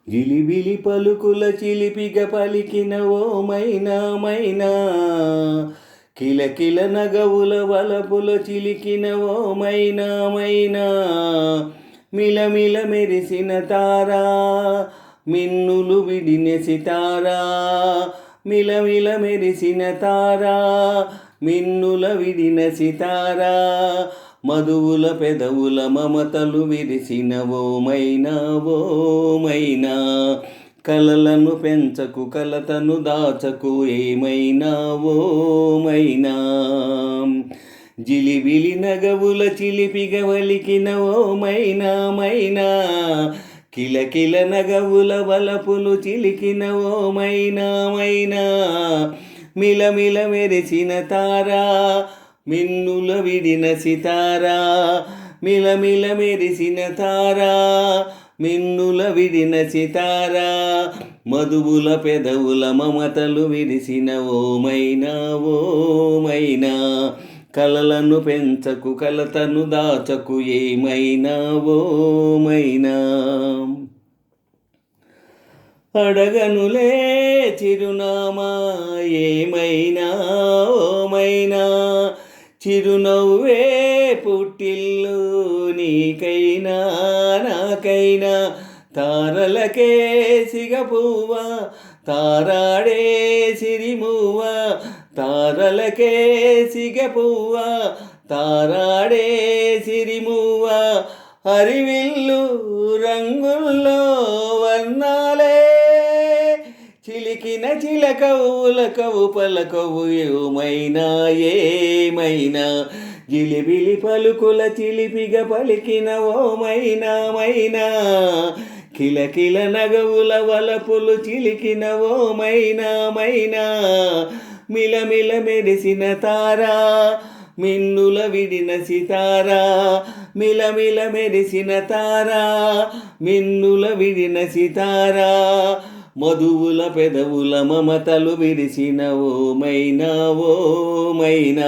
జిలిబిలి పలుకుల చిలిపిగ పలికిన ఓ మైనా మైనా, కిలకిల నగవుల వలపుల చిలికిన ఓ మైనా మైనా, మిలమిల మెరిసిన తారా, మిన్నులు విడిన సితారా, మిలమిల మెరిసిన తారా, మిన్నుల విడిన సితారా, మధువుల పెదవుల మమతలు విరిసిన ఓ మైనా ఓ మైనా, కలలను పెంచకు కలతను దాచకు ఏమైనా ఓ మైనా, జిలిబిలి నగవుల చిలిపిగ వలికిన ఓ మైనా మైనా, కిలకిల నగవుల వలపులు చిలికిన ఓ మైనా మైనా, మిలమిల మెరిసిన తారా, మిన్నుల విడిన సితారా, మిలమిల మెరిసిన తారా, మిన్నుల విడిన సితారా, మధువుల పెదవుల మమతలు విరిసిన ఓ మైనా ఓ మైనా, కలలను పెంచకు కలతను దాచకు ఏమైనా ఓ మైనా, అడగనులే చిరునామా ఏమైనా ఓ మైనా, చిరునవ్వే పుట్టిల్లు నీకైనా నాకైనా, తారలకే సిగపువ్వా తారాడే సిరిమువ్వా, తారలకే సిగపువ్వా తారాడే సిరిమువ్వా, హరివిల్లు రంగుల్లో వర్ణాలే చిలికిన చిలకవులకవు పలకవు ఏమైనా ఏమైనా, జిలిబిలి పలుకుల చిలిపిగ పలికిన ఓ మైనా మైనా, కిలకిల నగవుల వలపులు చిలికిన ఓ మైనా మైనా, మిలమిల మెరిసిన తారా, మిన్నుల విడిన సితారా, మిలమిల మెరిసిన తారా, మిన్నుల విడిన సితారా, మధువుల పెదవుల మమతలు విరిసిన ఓ మైనా ఓ మైనా,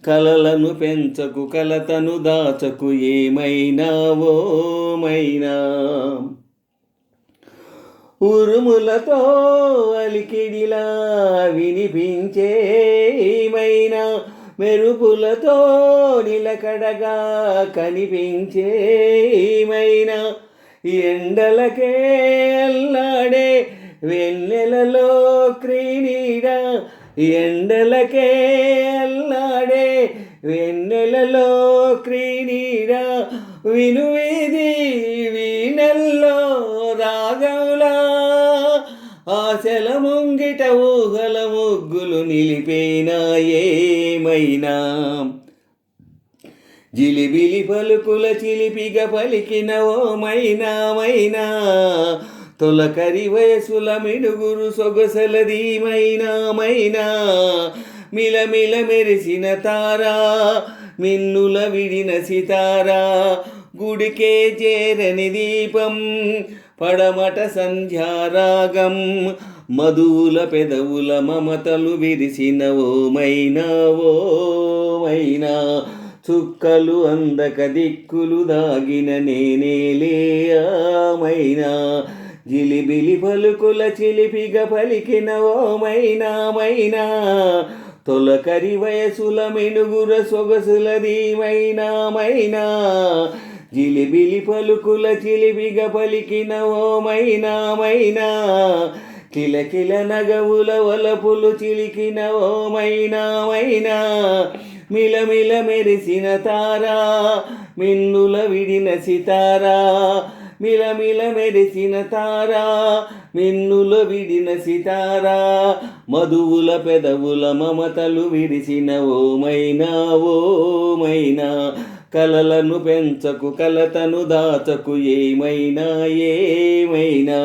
కలలను పెంచకు కలతను దాచకు ఏమైనా ఓ మైనా, ఉరుములతో అలికిడిలా వినిపించే మైనా, మెరుపులతో నిలకడగా కనిపించే మైనా, ఎండలకే అల్లాడే వెన్నెలలో క్రీనీడ, ఎండలకే అల్లాడే వెన్నెలలో క్రీనీడ, వినువీధి వీణల్లో రాగంలా, ఆశల ముంగిట ఊహల ముగ్గులు నిలిపేనా ఏమైనా, జిలిబిలి పలుకుల చిలిపిగ పలికిన ఓ మైనా మైనా, తొలకరి వయసుల మిడుగురు సొగసలది మైనా మైనా, మిలమిల మెరిసిన తారా, మిన్నుల విడిన సితారా, గుడికే చేరని దీపం పడమట సంధ్యారాగం, మధువుల పెదవుల మమతలు విరిసిన ఓ మైనా ఓ మైనా, చుక్కలు అందక దిక్కులు దాగిన నేనేలే మైనా, జిలిబిలి పలుకుల చిలిపిగ పలికిన ఓ మైనా మైనా, తొలకరి వయసుల మినుగుర సొగసులది మైనా మైనా, జిలిబిలి పలుకుల చిలిపిగ పలికిన ఓ మైనా మైనా, కిలకిల నగవుల వలపులు చిలికిన ఓ మైనా మైనా, మిలమిల మెరిసిన తారా, మిన్నుల విడిన సితారా, మిలమిల మెరిసిన తారా, మిన్నుల విడిన సితారా, మధువుల పెదవుల మమతలు విరిసిన ఓ మైనా ఓ మైనా, కలలను పెంచకు కలతను దాచకు ఏమైనా ఏమైనా,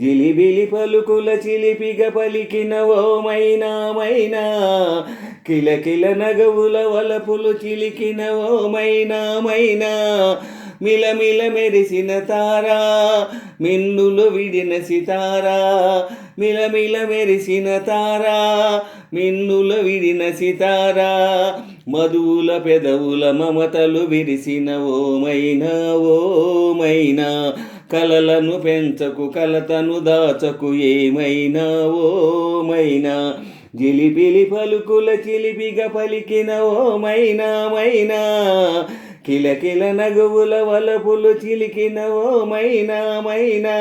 జిలిబిలి పలుకుల చిలిపిగ పలికిన ఓ మైనా మైనా, కిలకిల నగవుల వలపులు చిలికిన ఓ మైనా మైనా, మిలమిల మెరిసిన తారా, మిన్నులు విడిన సితారా, మిలమిల మెరిసిన తారా, మిన్నుల విడిన సితారా, మధువుల పెదవుల మమతలు విరిసిన ఓ మైనా కలలను పెంచకు కలతను దాచకు ఏమైనా ఓ మైనా, జిలిపిలి పలుకుల చిలిపిగా పలికిన ఓ మైనా మైనా, కిలకిల నగువుల వలపులు చిలికిన ఓ మైనా మైనా.